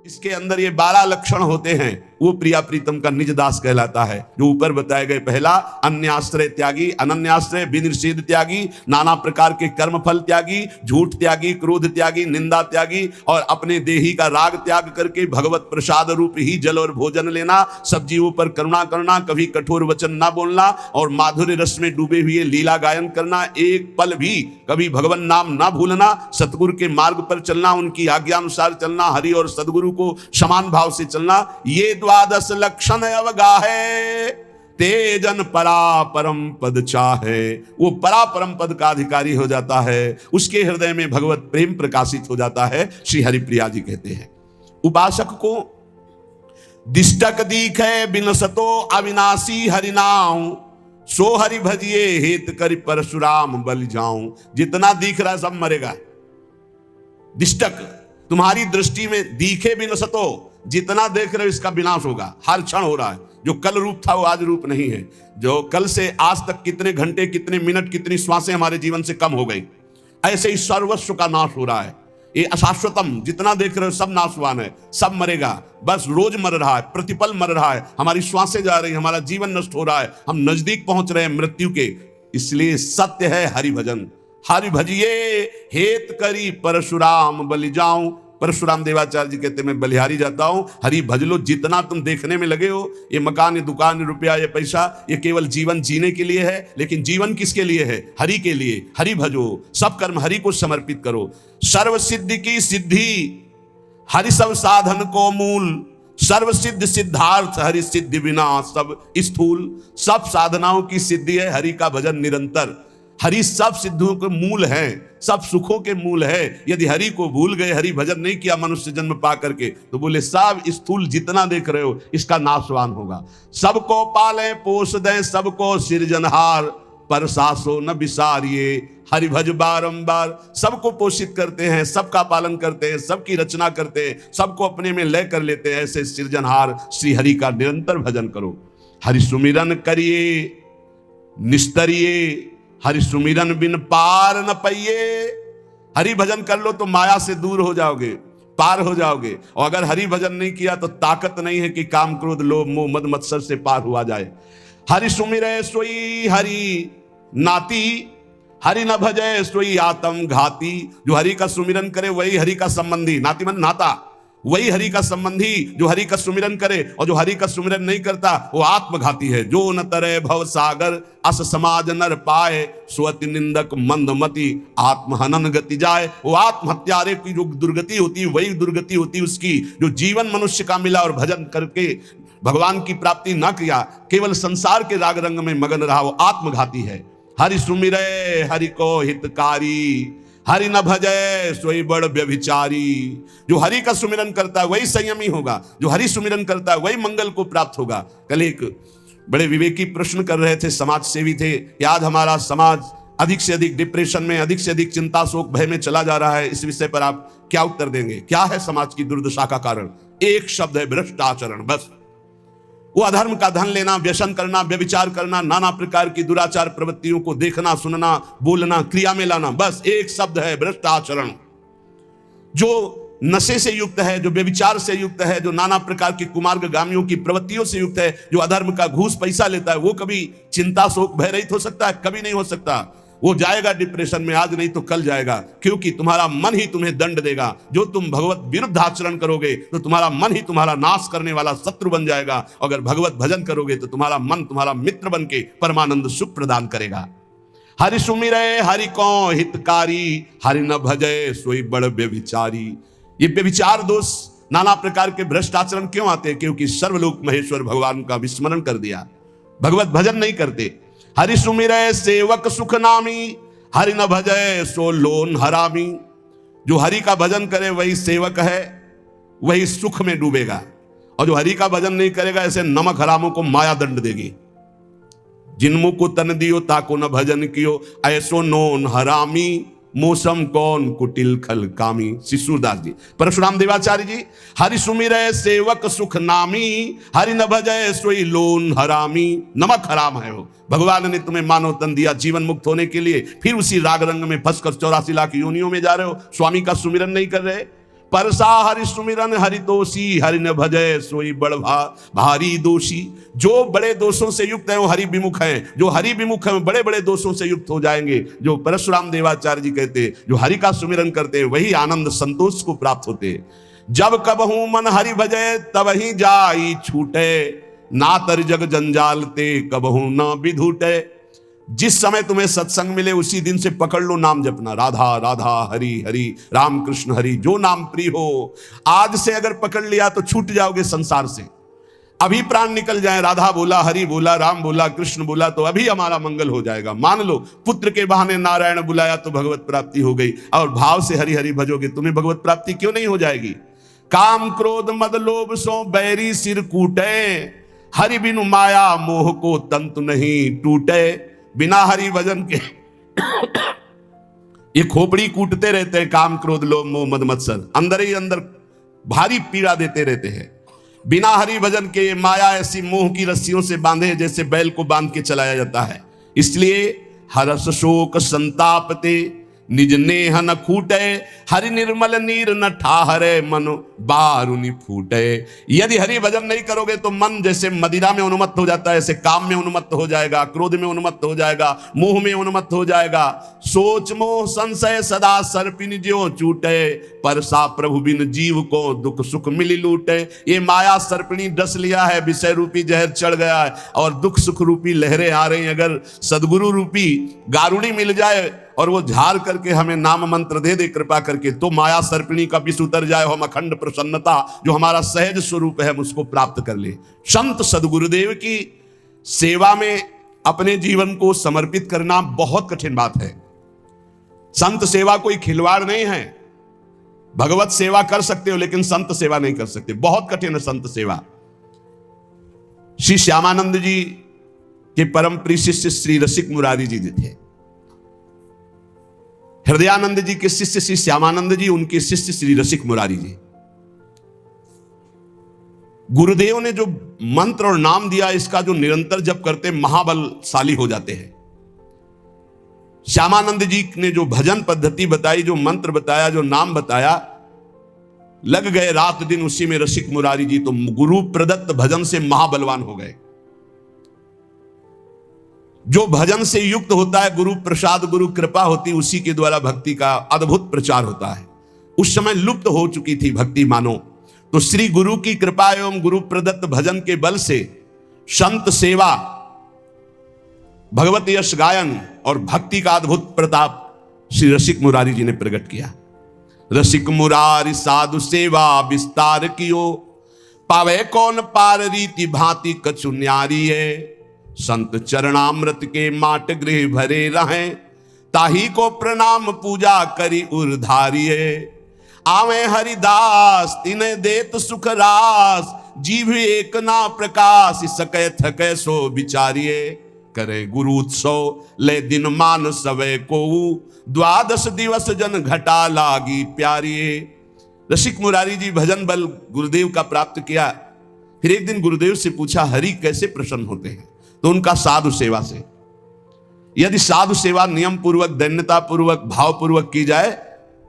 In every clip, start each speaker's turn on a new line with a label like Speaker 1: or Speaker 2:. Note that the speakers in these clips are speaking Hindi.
Speaker 1: इसके अंदर ये 12 लक्षण होते हैं, वो प्रिया प्रीतम का निज दास कहलाता है। जो ऊपर बताए गए, पहला अन्याश्रय त्यागी, अनन्याश्रय विनिषेध त्यागी, नाना प्रकार के कर्म फल त्यागी, झूठ त्यागी, क्रोध त्यागी, निंदा त्यागी, और अपने देही का राग त्याग करके भगवत प्रसाद रूप ही जल और भोजन लेना, सब जीवों पर करुणा करना, कभी कठोर वचन ना बोलना, और माधुर्य रस में डूबे हुए लीला गायन करना, एक पल भी कभी भगवान नाम ना भूलना, सतगुरु के मार्ग पर चलना, उनकी आज्ञा अनुसार चलना, हरि और सदगुरु को समान भाव से चलना, ये 12 लक्षण अवगाहे, तेजन परापरम पद चाहे। वो परापरम पद का अधिकारी हो जाता है, उसके हृदय में भगवत प्रेम प्रकाशित हो जाता है। श्री हरिप्रिया जी कहते हैं, उपासक को दिष्टक दीखे बिनसतो अविनाशी हरिनाम, सो हरि भजिए हेत करि परशुराम बलि जाऊं। जितना दिख रहा है सब मरेगा। दिष्टक तुम्हारी दृष्टि में दिखे बिनसतो, जितना देख रहे हो इसका विनाश होगा, हर क्षण हो रहा है। जो कल रूप था वो आज रूप नहीं है। जो कल से आज तक कितने घंटे, कितने मिनट, कितनी श्वासें हमारे जीवन से कम हो गई, ऐसे ही सर्वस्व का नाश हो रहा है। ये अशाश्वतम, जितना देख रहे हो सब नाशवान है, सब मरेगा। बस रोज मर रहा है, प्रतिपल मर रहा है, हमारी श्वासें जा रही, हमारा जीवन नष्ट हो रहा है, हम नजदीक पहुंच रहे हैं मृत्यु के। इसलिए सत्य है हरि भजन। हरि भजिए हेत करी परशुराम बलि जाऊं। परशुराम देवाचार्य जी कहते मैं बलिहारी जाता हूं, हरि भज लो। जितना तुम देखने में लगे हो, ये मकान, ये दुकान, ये रुपया, ये पैसा, ये केवल जीवन जीने के लिए है, लेकिन जीवन किसके लिए है? हरि के लिए। हरि भजो, सब कर्म हरि को समर्पित करो। सर्व सिद्धि की सिद्धि हरि सब साधन को मूल, सर्व सिद्ध सिद्धार्थ हरि सिद्धि बिना सब स्थूल। सब साधनाओं की सिद्धि है हरि का भजन निरंतर। हरि सब सिद्धों के मूल है, सब सुखों के मूल है। यदि हरि को भूल गए, हरि भजन नहीं किया मनुष्य जन्म पा करके, तो बोले सब स्थूल जितना देख रहे हो इसका नाशवान होगा। सबको पाले पोष दें, सबको सृजनहार, पर सासो न विसारिए हरि भज बारंबार। सबको पोषित करते हैं, सबका पालन करते हैं, सबकी रचना करते हैं, सबको अपने में लय कर लेते हैं। ऐसे सृजनहार श्री हरि का निरंतर भजन करो। हरि सुमिरन करिए निस्तरिए, हरि सुमिरन बिन पार न पाइए। हरि भजन कर लो तो माया से दूर हो जाओगे, पार हो जाओगे। और अगर हरि भजन नहीं किया तो ताकत नहीं है कि काम क्रोध लोभ मोह मद मत्सर से पार हुआ जाए। हरि सुमिरे सोई हरि नाती, हरि न भजे सोई आत्म घाती। जो हरि का सुमिरन करे वही हरि का संबंधी, नाती मन नाता, वही हरि का संबंधी जो हरि का सुमिरन करे, और जो हरि का सुमिरन नहीं करता वो आत्मघाती है। जो न तरे भव सागर अस समाज नर पाए, स्वति निंदक मंदमति आत्महनन गति जाए। वो आत्महत्यारे की जो दुर्गति होती है वही दुर्गति होती है उसकी, जो जीवन मनुष्य का मिला और भजन करके भगवान की प्राप्ति ना किया, केवल संसार के राग रंग में मगन रहा, वो आत्मघाती है। हरि सुमिरे हरि को हितकारी, हरि न भजे सोई बड़ व्यभिचारी। जो हरि का सुमिरन करता है वही संयमी होगा, जो हरि सुमिरन करता है वही मंगल को प्राप्त होगा। कल एक बड़े विवेकी प्रश्न कर रहे थे, समाज सेवी थे, आज हमारा समाज अधिक से अधिक डिप्रेशन में, अधिक से अधिक चिंता शोक भय में चला जा रहा है। इस विषय पर आप क्या उत्तर देंगे? क्या है समाज की दुर्दशा का कारण? एक शब्द है, भ्रष्ट आचरण। बस वो अधर्म का धन लेना, व्यसन करना, व्यभिचार करना, नाना प्रकार की दुराचार प्रवृत्तियों को देखना, सुनना, बोलना, क्रिया में लाना, बस एक शब्द है, भ्रष्ट आचरण। जो नशे से युक्त है, जो व्यभिचार से युक्त है, जो नाना प्रकार की कुमार्गामियों की प्रवृत्तियों से युक्त है, जो अधर्म का घूस पैसा लेता है, वो कभी चिंता शोक भय रहित हो सकता है? कभी नहीं हो सकता। वो जाएगा डिप्रेशन में, आज नहीं तो कल जाएगा, क्योंकि तुम्हारा मन ही तुम्हें दंड देगा। जो तुम भगवत विरुद्ध आचरण करोगे तो तुम्हारा मन ही तुम्हारा नाश करने वाला शत्रु बन जाएगा। अगर भगवत भजन करोगे तो तुम्हारा मन तुम्हारा मित्र बन के परमानंद सुख प्रदान करेगा। हरि सुमिरे हरि को हितकारी, हरि न भजे सोई बड़ व्यभिचारी। ये व्यभिचार दोष, नाना प्रकार के भ्रष्ट आचरण क्यों आते हैं? क्योंकि सर्वलोक महेश्वर भगवान का विस्मरण कर दिया, भगवत भजन नहीं करते। हरि सुमिरे सेवक सुख नामी, हरि न भजे सो लोन हरामी। जो हरि का भजन करे वही सेवक है, वही सुख में डूबेगा, और जो हरि का भजन नहीं करेगा ऐसे नमक हरामों को माया दंड देगी। जिनमु को तन दियो ताको न भजन कियो, ऐसो नोन हरामी मौसम कौन कुटिल खल कामी। शिशुदास जी, परशुराम देवाचार्य जी, हरि सुमिरे सेवक सुख नामी, हरि न भजे सोई लोन हरामी। नमक हराम है वो। भगवान ने तुम्हें मानव तन दिया जीवन मुक्त होने के लिए, फिर उसी राग रंग में फंसकर 84 लाख योनियों में जा रहे हो, स्वामी का सुमिरन नहीं कर रहे। परसा हरि सुमिरन हरि दोषी, हरि न भजय सोई बड़ भारी दोषी। जो बड़े दोषों से युक्त है वो हरि विमुख हैं, जो हरि विमुख हैं बड़े बड़े दोषों से युक्त हो जाएंगे। जो परशुराम देवाचार्य जी कहते हैं, जो हरि का सुमिरन करते हैं वही आनंद संतोष को प्राप्त होते हैं। जब कबहू मन हरि भजय तब ही जाई छूटे, ना तर जग जंजाल ते कबहू ना विधूटे। जिस समय तुम्हें सत्संग मिले उसी दिन से पकड़ लो नाम जपना, राधा राधा हरि हरि राम कृष्ण हरि, जो नाम प्रिय हो। आज से अगर पकड़ लिया तो छूट जाओगे संसार से। अभी प्राण निकल जाए, राधा बोला, हरि बोला, राम बोला, कृष्ण बोला तो अभी हमारा मंगल हो जाएगा। मान लो पुत्र के बहाने नारायण बुलाया तो भगवत प्राप्ति हो गई, और भाव से हरि हरि भजोगे तुम्हें भगवत प्राप्ति क्यों नहीं हो जाएगी। काम क्रोध मद लोभ सो बैरी सिर कूटे, हरि बिनु माया मोह को तंतु नहीं टूटे। बिना हरि भजन के ये खोपड़ी कूटते रहते हैं, काम क्रोध लोभ मोह मद मत्सर अंदर ही अंदर भारी पीड़ा देते रहते हैं। बिना हरि भजन के माया ऐसी मोह की रस्सियों से बांधे जैसे बैल को बांध के चलाया जाता है। इसलिए हर्ष शोक संतापते निज नेह न खूटे, हरि निर्मल नीर न ठाहरे मन बारुनि फूटे। यदि हरि भजन नहीं करोगे तो मन जैसे मदिरा में उन्मत्त हो जाता है, ऐसे काम में उन्मत्त हो जाएगा, क्रोध में उन्मत्त हो जाएगा, मोह में उन्मत्त हो जाएगा। सोच मोह संशय सदा सर्पिन ज्यों चूटे, परसा प्रभु बिन जीव को दुख सुख मिली लूटे। ये माया सर्पिणी डस लिया है, विषय रूपी जहर चढ़ गया है और दुख सुख रूपी लहरें आ रही। अगर सदगुरु रूपी गारुड़ी मिल जाए और वो झाड़ करके हमें नाम मंत्र दे दे कृपा करके, तो माया सर्पिणी का विष उतर जाए, हम अखंड प्रसन्नता जो हमारा सहज स्वरूप है हम उसको प्राप्त कर ले। संत सदगुरुदेव की सेवा में अपने जीवन को समर्पित करना बहुत कठिन बात है। संत सेवा कोई खिलवाड़ नहीं है। भगवत सेवा कर सकते हो लेकिन संत सेवा नहीं कर सकते, बहुत कठिन है संत सेवा। श्री श्यामानंद जी के परम प्रिय शिष्य श्री रसिक मुरारी जी थे। हृदयानंद जी के शिष्य श्री श्यामानंद जी, उनके शिष्य श्री रसिक मुरारी जी। गुरुदेव ने जो मंत्र और नाम दिया इसका जो निरंतर जप करते महाबलशाली हो जाते हैं। श्यामानंद जी ने जो भजन पद्धति बताई, जो मंत्र बताया, जो नाम बताया, लग गए रात दिन उसी में रसिक मुरारी जी तो गुरु प्रदत्त भजन से महाबलवान हो गए। जो भजन से युक्त होता है, गुरु प्रसाद गुरु कृपा होती, उसी के द्वारा भक्ति का अद्भुत प्रचार होता है। उस समय लुप्त हो चुकी थी भक्ति मानो, तो श्री गुरु की कृपा एवं गुरु प्रदत्त भजन के बल से संत सेवा, भगवत यश गायन और भक्ति का अद्भुत प्रताप श्री रसिक मुरारी जी ने प्रकट किया। रसिक मुरारी साधु सेवा विस्तार कियो, पावे कौन पार रीति भांति कछु न्यारी है। संत चरणामृत के माट गृह भरे रहें, ताही को प्रणाम पूजा करी उर्धारिये। आवे हरिदास तिने देत सुख रास, जीव एक ना प्रकाश सकै थकै सो विचारिये। करे गुरु उत्सव ले दिन मान सवे को, द्वादश दिवस जन घटा लागी प्यारिये। रसिक मुरारी जी भजन बल गुरुदेव का प्राप्त किया। फिर एक दिन गुरुदेव से पूछा, हरि कैसे प्रसन्न होते हैं? तो उनका साधु सेवा से। यदि साधु सेवा नियम पूर्वक, दैन्यता पूर्वक, भाव पूर्वक की जाए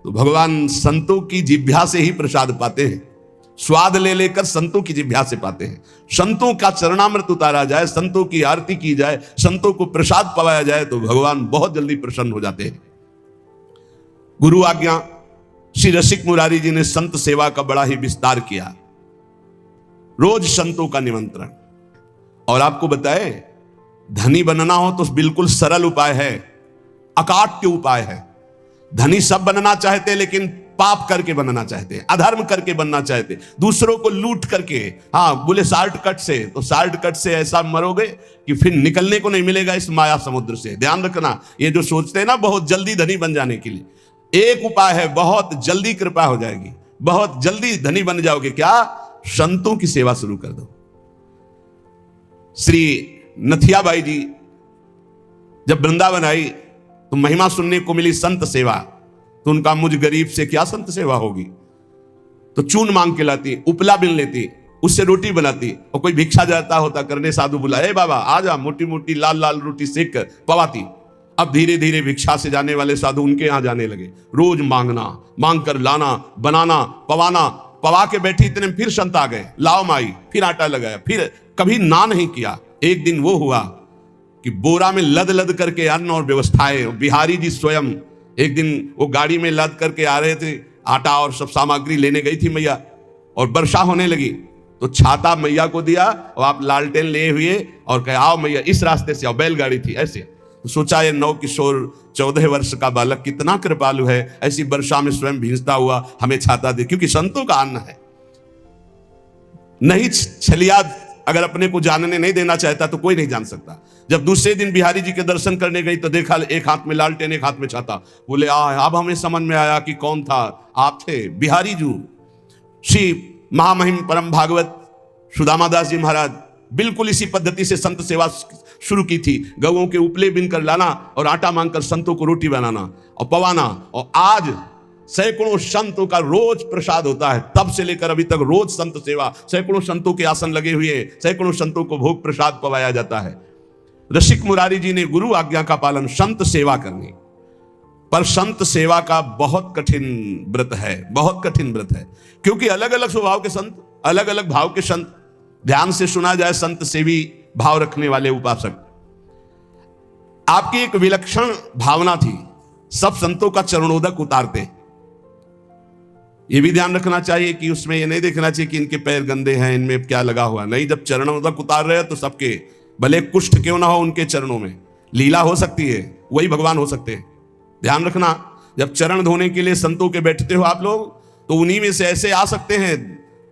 Speaker 1: तो भगवान संतों की जिह्वा से ही प्रसाद पाते हैं। स्वाद ले लेकर संतों की जिह्वा से पाते हैं। संतों का चरणामृत उतारा जाए, संतों की आरती की जाए, संतों को प्रसाद पवाया जाए तो भगवान बहुत जल्दी प्रसन्न हो जाते हैं। गुरु आज्ञा श्री रसिक मुरारी जी ने संत सेवा का बड़ा ही विस्तार किया। रोज संतों का निमंत्रण। और आपको बताए, धनी बनना हो तो बिल्कुल सरल उपाय है, अकाट्य उपाय है। धनी सब बनना चाहते लेकिन पाप करके बनना चाहते, अधर्म करके बनना चाहते, दूसरों को लूट करके। हाँ, बोले शॉर्टकट से, तो शॉर्टकट से ऐसा मरोगे कि फिर निकलने को नहीं मिलेगा इस माया समुद्र से। ध्यान रखना, ये जो सोचते हैं ना बहुत जल्दी धनी बन जाने के लिए, एक उपाय है, बहुत जल्दी कृपा हो जाएगी, बहुत जल्दी धनी बन जाओगे। क्या? संतों की सेवा शुरू कर दो। श्री नथियाबाई जी जब वृंदावन आई तो महिमा सुनने को मिली संत सेवा, तो उनका मुझ गरीब से क्या संत सेवा होगी। तो चून मांग के लाती, उपला बिन लेती, उससे रोटी बनाती, और कोई भिक्षा जाता होता करने, साधु बुलाए, बाबा आ जा, मोटी मोटी लाल लाल रोटी सेक कर पवाती। अब धीरे धीरे भिक्षा से जाने वाले साधु उनके यहां जाने लगे, रोज मांगना, मांग कर लाना, बनाना, पवाना, पवा के बैठी, इतने में फिर संत आ गए, लाओ माई, फिर आटा लगाया, फिर कभी ना नहीं किया। एक दिन वो हुआ कि बोरा में लद लद करके अन्न और व्यवस्थाएं, बिहारी जी स्वयं एक दिन वो गाड़ी में लद करके आ रहे थे, आटा और सब सामग्री लेने गई थी मैया, और वर्षा होने लगी तो छाता मैया को दिया और आप लालटेन लिए हुए और कहे आओ मैया इस रास्ते से आओ, बैलगाड़ी थी ऐसे। तो सोचा ये 9 किशोर 14 वर्ष का बालक कितना कृपालु है, ऐसी वर्षा में स्वयं भींजता हुआ हमें छाता दे, क्योंकि संतों का अन्न है। नहीं छलिया अगर अपने को जानने नहीं देना चाहता तो कोई नहीं जान सकता। जब दूसरे दिन बिहारी जी के दर्शन करने गई तो देखा एक हाथ में लालटेन एक हाथ में छाता। बोले अब हमें समझ में आया कि कौन था, आप थे बिहारी जी। श्री महामहिम परम भागवत सुदामा दास जी महाराज बिल्कुल इसी पद्धति से संत सेवा शुरू की थी। गौओं के उपले बिनकर लाना और आटा मांगकर संतों को रोटी बनाना और पवाना, और आज सैकड़ों संतों का रोज प्रसाद होता है। तब से लेकर अभी तक रोज संत सेवा, सैकड़ों संतों के आसन लगे हुए, सैकड़ों संतों को भोग प्रसाद पवाया जाता है। रसिक मुरारी जी ने गुरु आज्ञा का पालन, संत सेवा करनी, पर संत सेवा का बहुत कठिन व्रत है, बहुत कठिन व्रत है, क्योंकि अलग अलग स्वभाव के संत, अलग अलग भाव के संत। ध्यान से सुना जाए, संत सेवी भाव रखने वाले उपासक, आपकी एक विलक्षण भावना थी, सब संतों का चरणोदक उतारते। ये भी ध्यान रखना चाहिए कि उसमें ये नहीं देखना चाहिए कि इनके पैर गंदे हैं, इनमें क्या लगा हुआ, नहीं। जब चरणोदक उतार रहे हैं तो सबके, भले कुष्ठ क्यों ना हो उनके चरणों में, लीला हो सकती है, वही भगवान हो सकते हैं। ध्यान रखना, जब चरण धोने के लिए संतों के बैठते हो आप लोग, तो उन्हीं में से ऐसे आ सकते हैं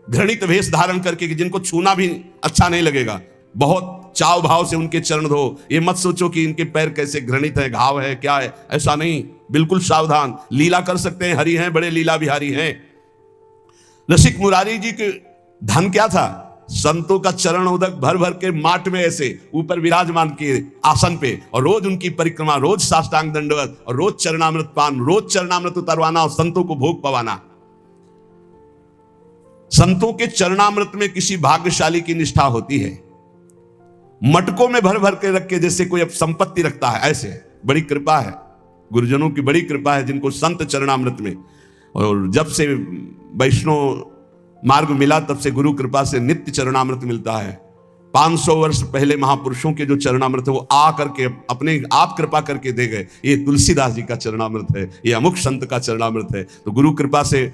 Speaker 1: घृणित वेश धारण करके कि जिनको छूना भी अच्छा नहीं लगेगा। बहुत चाव भाव से उनके चरण धो, ये मत सोचो कि इनके पैर कैसे घृणित है, घाव है, क्या है, ऐसा नहीं। बिल्कुल सावधान, लीला कर सकते हैं, हरि हैं, बड़े लीला बिहारी हैं। रसिक मुरारी जी के धन क्या था, संतों का चरण उदक भर भर के माट में ऐसे ऊपर विराजमान किए आसन पे, और रोज उनकी परिक्रमा, रोज साष्टांग दंडवत, और रोज चरणामृत पान, रोज चरणामृत उतरवाना और संतों को भोग पवाना। संतों के चरणामृत में किसी भाग्यशाली की निष्ठा होती है। मटकों में भर भर के रख के जैसे कोई अब संपत्ति रखता है, ऐसे बड़ी कृपा है, गुरुजनों की बड़ी कृपा है जिनको संत चरणामृत में। और जब से वैष्णव मार्ग मिला तब से गुरु कृपा से नित्य चरणामृत मिलता है। 500 वर्ष पहले महापुरुषों के जो चरणामृत है वो आ करके अपने आप कृपा करके दे गए। ये तुलसीदास जी का चरणामृत है, ये अमुक संत का चरणामृत है। तो गुरु कृपा से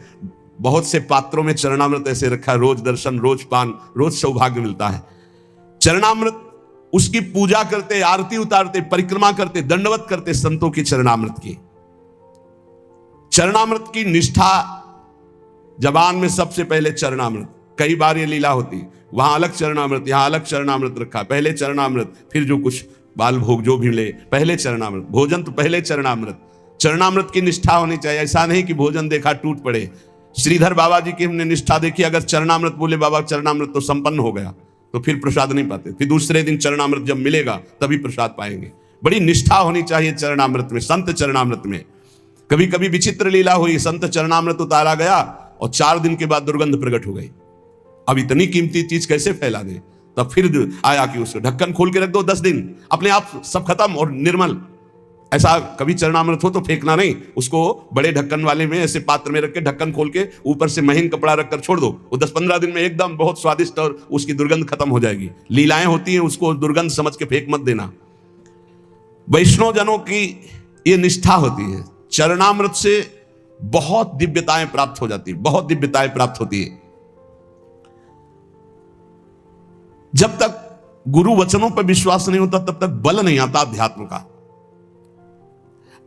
Speaker 1: बहुत से पात्रों में चरणामृत ऐसे रखा है, रोज दर्शन, रोज पान, रोज सौभाग्य मिलता है। चरणामृत उसकी पूजा करते, आरती उतारते, परिक्रमा करते, दंडवत करते संतों की चरणामृत की। चरणामृत की निष्ठा जबान में सबसे पहले चरणामृत। कई बार ये लीला होती, वहां अलग चरणामृत, यहां अलग चरणामृत रखा, पहले चरणामृत, फिर जो कुछ बाल भोग जो भी ले, पहले चरणामृत, भोजन तो पहले चरणामृत। चरणामृत की निष्ठा होनी चाहिए, ऐसा नहीं कि भोजन देखा टूट पड़े। श्रीधर बाबा जी की हमने निष्ठा देखी, अगर चरणामृत बोले बाबा चरणामृत तो संपन्न हो गया, तो फिर प्रसाद नहीं पाते, फिर दूसरे दिन चरणामृत जब मिलेगा तभी प्रसाद पाएंगे। बड़ी निष्ठा होनी चाहिए चरणामृत में, संत चरणामृत में। कभी कभी विचित्र लीला हुई, संत चरणामृत उतारा गया और 4 दिन के बाद दुर्गंध प्रकट हो गई। अब इतनी कीमती चीज कैसे फैला दे? तब फिर आया कि उसको ढक्कन खोल के रख दो, 10 दिन अपने आप सब खत्म और निर्मल। ऐसा कभी चरणामृत हो तो फेंकना नहीं, उसको बड़े ढक्कन वाले में ऐसे पात्र में रख के ढक्कन खोल के ऊपर से महीन कपड़ा रखकर छोड़ दो, वो 10-15 दिन में एकदम बहुत स्वादिष्ट और उसकी दुर्गंध खत्म हो जाएगी। लीलाएं होती हैं, उसको दुर्गंध समझ के फेंक मत देना। वैष्णव जनों की ये निष्ठा होती है, चरणामृत से बहुत दिव्यताएं प्राप्त हो जाती है, बहुत दिव्यताएं प्राप्त होती है। जब तक गुरु वचनों पर विश्वास नहीं होता तब तक बल नहीं आता अध्यात्म का।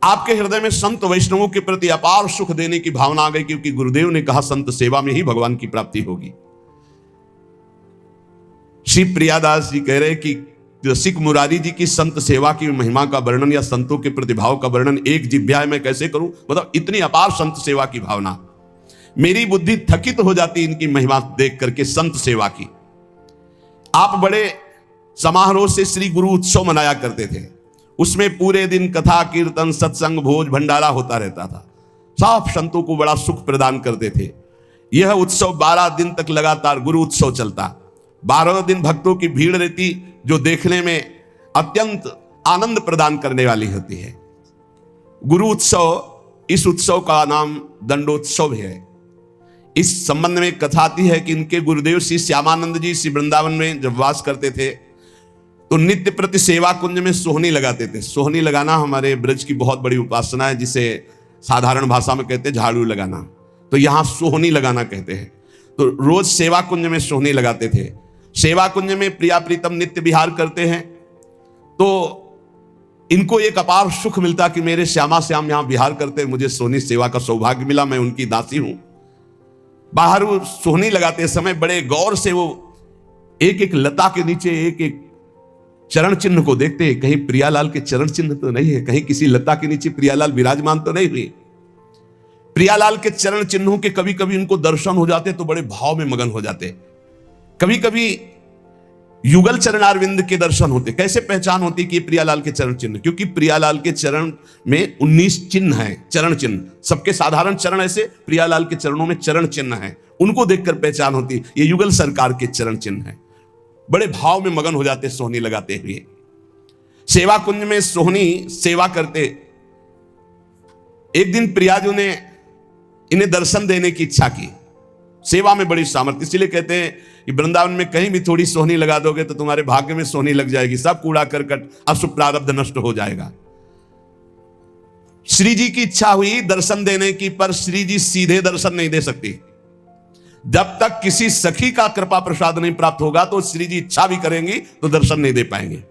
Speaker 1: आपके हृदय में संत वैष्णवों के प्रति अपार सुख देने की भावना आ गई, क्योंकि गुरुदेव ने कहा संत सेवा में ही भगवान की प्राप्ति होगी। श्री प्रियादास जी कह रहे कि रसिक मुरारी जी की संत सेवा की महिमा का वर्णन या संतों के प्रतिभाव का वर्णन एक जिह्वा में कैसे करूं, मतलब इतनी अपार संत सेवा की भावना, मेरी बुद्धि थकित हो जाती इनकी महिमा देख करके संत सेवा की। आप बड़े समारोह से श्री गुरु उत्सव मनाया करते थे, उसमें पूरे दिन कथा कीर्तन सत्संग भोज भंडारा होता रहता था, सब संतों को बड़ा सुख प्रदान करते थे। यह उत्सव 12 दिन तक लगातार गुरु उत्सव चलता, 12 दिन भक्तों की भीड़ रहती, जो देखने में अत्यंत आनंद प्रदान करने वाली होती है। गुरु उत्सव, इस उत्सव का नाम दंडोत्सव है। इस संबंध में कथा आती है कि इनके गुरुदेव श्री श्यामानंद जी श्री वृंदावन में जब वास करते थे तो नित्य प्रति सेवा कुंज में सोहनी लगाते थे। सोहनी लगाना हमारे ब्रज की बहुत बड़ी उपासना है, जिसे साधारण भाषा में कहते हैं झाड़ू लगाना, तो यहां सोहनी लगाना कहते हैं। तो रोज सेवा कुंज में सोहनी लगाते थे। सेवा कुंज में प्रिया प्रीतम नित्य विहार करते हैं, तो इनको एक अपार सुख मिलता कि मेरे श्यामा श्याम यहां विहार करते, मुझे सोहनी सेवा का सौभाग्य मिला, मैं उनकी दासी हूं। बाहर वो सोहनी लगाते समय बड़े गौर से वो एक एक लता के नीचे एक एक चरण चिन्ह को देखते, कहीं प्रियालाल के चरण चिन्ह तो नहीं है, कहीं किसी लता के नीचे प्रियालाल विराजमान तो नहीं हुई। प्रियालाल के चरण चिन्हों के कभी कभी उनको दर्शन हो जाते तो बड़े भाव में मगन हो जाते। कभी कभी युगल चरणारविंद के दर्शन होते। कैसे पहचान होती कि प्रियालाल के चरण चिन्ह? क्योंकि प्रियालाल के चरण में 19 चिन्ह हैं, चरण चिन्ह। सबके साधारण चरण ऐसे, प्रियालाल के चरणों में चरण चिन्ह हैं, उनको देखकर पहचान होती ये युगल सरकार के चरण चिन्ह हैं। बड़े भाव में मगन हो जाते सोहनी लगाते हुए। सेवा कुंज में सोहनी सेवा करते। एक दिन प्रियाजू ने इन्हें दर्शन देने की इच्छा की। सेवा में बड़ी सामर्थ्य, इसलिए कहते हैं कि वृंदावन में कहीं भी थोड़ी सोहनी लगा दोगे तो तुम्हारे भाग्य में सोहनी लग जाएगी, सब कूड़ा करकट अशुभ प्रारब्ध नष्ट हो जाएगा। श्री जी की इच्छा हुई दर्शन देने की, पर श्री जी सीधे दर्शन नहीं दे सकती। जब तक किसी सखी का कृपा प्रसाद नहीं प्राप्त होगा तो श्री जी इच्छा भी करेंगी तो दर्शन नहीं दे पाएंगे।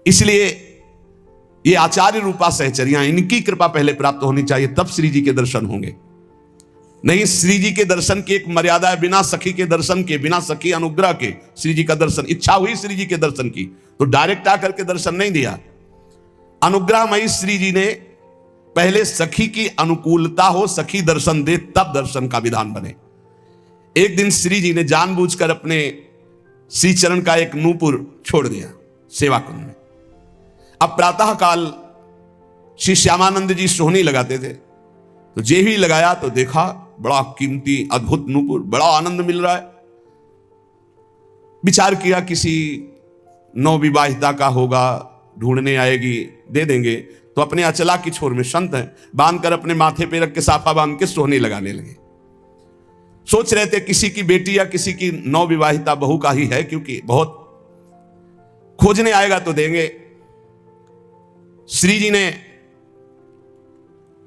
Speaker 1: इसलिए ये आचार्य रूपा सहचरियां, इनकी कृपा पहले प्राप्त होनी चाहिए, तब श्री जी के दर्शन होंगे। नहीं, श्री जी के दर्शन की एक मर्यादा है, बिना सखी के दर्शन के, बिना सखी अनुग्रह के श्री जी का दर्शन। इच्छा हुई श्री जी के दर्शन की तो डायरेक्ट आकर के दर्शन नहीं दिया। अनुग्रहमयी श्री जी ने पहले सखी की अनुकूलता हो, सखी दर्शन दे, तब दर्शन का विधान बने। एक दिन श्री जी ने जानबूझकर अपने श्री चरण का एक नूपुर छोड़ दिया सेवा कुंज में। अब प्रातः काल श्री श्यामानंद जी सोहनी लगाते थे, तो जे ही लगाया तो देखा बड़ा कीमती अद्भुत नूपुर, बड़ा आनंद मिल रहा है। विचार किया किसी नवविवाहिता का होगा, ढूंढने आएगी, दे देंगे। तो अपने अचला की छोर में संत है, बांधकर अपने माथे पे रख के साफा बांध के सोहनी लगाने लगे। सोच रहे थे किसी की बेटी या किसी की नवविवाहिता बहू का ही है, क्योंकि बहुत खोजने आएगा तो देंगे। श्री जी ने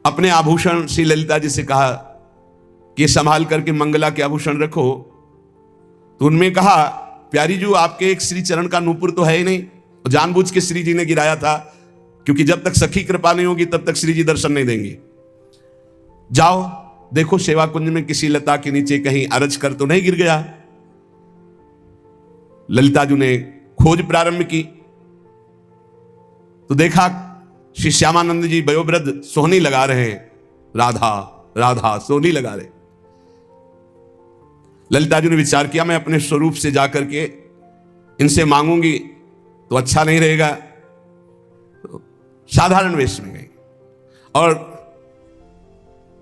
Speaker 1: अपने आभूषण श्री ललिता जी से कहा कि संभाल करके मंगला के आभूषण रखो। तो उनमें कहा, प्यारी जी आपके एक श्री चरण का नूपुर तो है ही नहीं। जानबूझ के श्री जी ने गिराया था, क्योंकि जब तक सखी कृपा नहीं होगी तब तक श्री जी दर्शन नहीं देंगे। जाओ देखो सेवा कुंज में किसी लता के नीचे कहीं अरज कर तो नहीं गिर गया। ललिता जी ने खोज प्रारंभ की तो देखा श्री श्यामानंद जी वयोवृद्ध सोहनी लगा रहे हैं, राधा राधा सोहनी लगा रहे। ललिता जी ने विचार किया मैं अपने स्वरूप से जाकर के इनसे मांगूंगी तो अच्छा नहीं रहेगा। तो साधारण वेश में गई और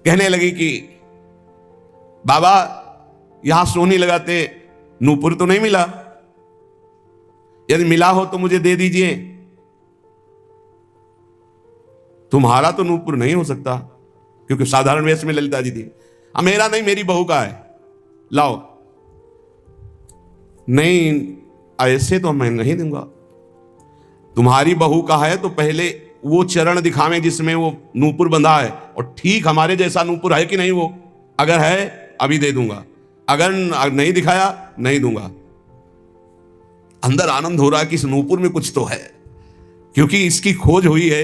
Speaker 1: कहने लगी कि बाबा यहां सोहनी लगाते, नूपुर तो नहीं मिला, यदि मिला हो तो मुझे दे दीजिए। तुम्हारा तो नूपुर नहीं हो सकता, क्योंकि साधारण वेश में ललिता जी थी। मेरा नहीं, मेरी बहू का है, लाओ। नहीं, ऐसे तो मैं नहीं दूंगा। तुम्हारी बहू का है तो पहले वो चरण दिखावें जिसमें वो नूपुर बंधा है, और ठीक हमारे जैसा नूपुर है कि नहीं वो, अगर है अभी दे दूंगा, अगर नहीं दिखाया नहीं दूंगा। अंदर आनंद हो रहा है कि इस नूपुर में कुछ तो है, क्योंकि इसकी खोज हुई है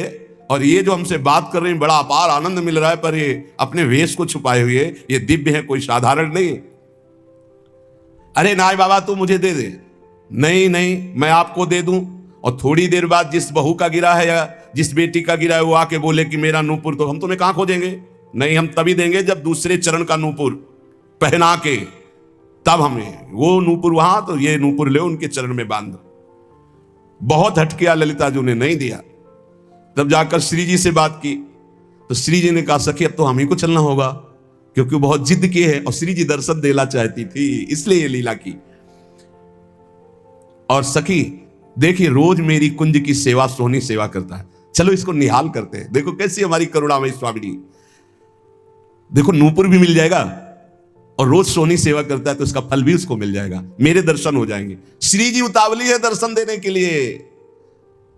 Speaker 1: और ये जो हमसे बात कर रहे हैं बड़ा अपार आनंद मिल रहा है, पर ये अपने वेश को छुपाए हुए ये दिव्य है, कोई साधारण नहीं। अरे नाय बाबा तू मुझे दे दे। नहीं नहीं, मैं आपको दे दूं। और थोड़ी देर बाद जिस बहू का गिरा है या जिस बेटी का गिरा है वो आके बोले कि मेरा नूपुर, तो हम तुम्हें कहां खोजेंगे? नहीं, हम तभी देंगे जब दूसरे चरण का नूपुर पहना के, तब हमें वो नूपुर वहां, तो ये नूपुर ले उनके चरण में बांध दो। बहुत हटकिया ललिता जी ने नहीं दिया। तब जाकर श्री जी से बात की तो श्री जी ने कहा सखी अब तो हम ही को चलना होगा, क्योंकि बहुत जिद की है और श्री जी दर्शन देना चाहती थी, इसलिए ये लीला की। और सखी देखिए रोज मेरी कुंज की सेवा सोहनी सेवा करता है, चलो इसको निहाल करते हैं। देखो कैसी हमारी करुणामयी स्वामिनी। देखो नूपुर भी मिल जाएगा और रोज सोहनी सेवा करता है तो इसका फल भी उसको मिल जाएगा, मेरे दर्शन हो जाएंगे। श्री जी उतावली है दर्शन देने के लिए,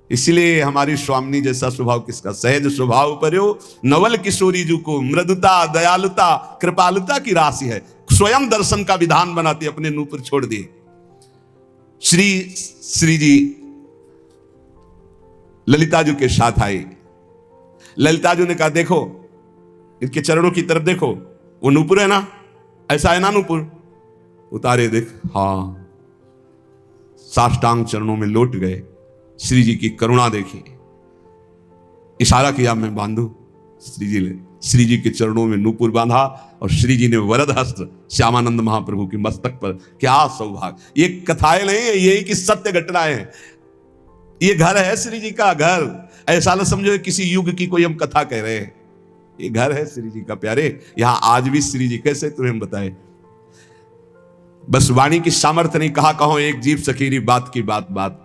Speaker 1: इसलिए हमारी स्वामिनी जैसा स्वभाव किसका। सहज स्वभाव पर्यो नवल किशोरी जी को, मृदुता दयालुता कृपालुता की राशि है, स्वयं दर्शन का विधान बनाती, अपने नूपुर छोड़ दिए। श्री जी ललिता जी के साथ आई। ललिता जी ने कहा देखो इनके चरणों की तरफ देखो, वो नूपुर है ना, ऐसा है ना नूपुर, उतारे देख, हाँ साष्टांग चरणों में लौट गए। श्री जी की करुणा देखी, इशारा किया मैं बांधू। श्री जी ने श्री जी के चरणों में नूपुर बांधा और श्री जी ने वरद हस्त श्यामानंद महाप्रभु के मस्तक पर। क्या सौभाग्य, ये कथाएं नहीं है, यही की सत्य घटनाएं हैं। ये घर है श्री जी का घर, ऐसा न समझो किसी युग की कोई हम कथा कह रहे हैं, ये घर है श्री जी का प्यारे। यहां आज भी श्री जी कैसे तुम्हें बताए, बस वाणी की सामर्थ्य नहीं, कहा कहो एक जीव सखीरी बात की बात बात।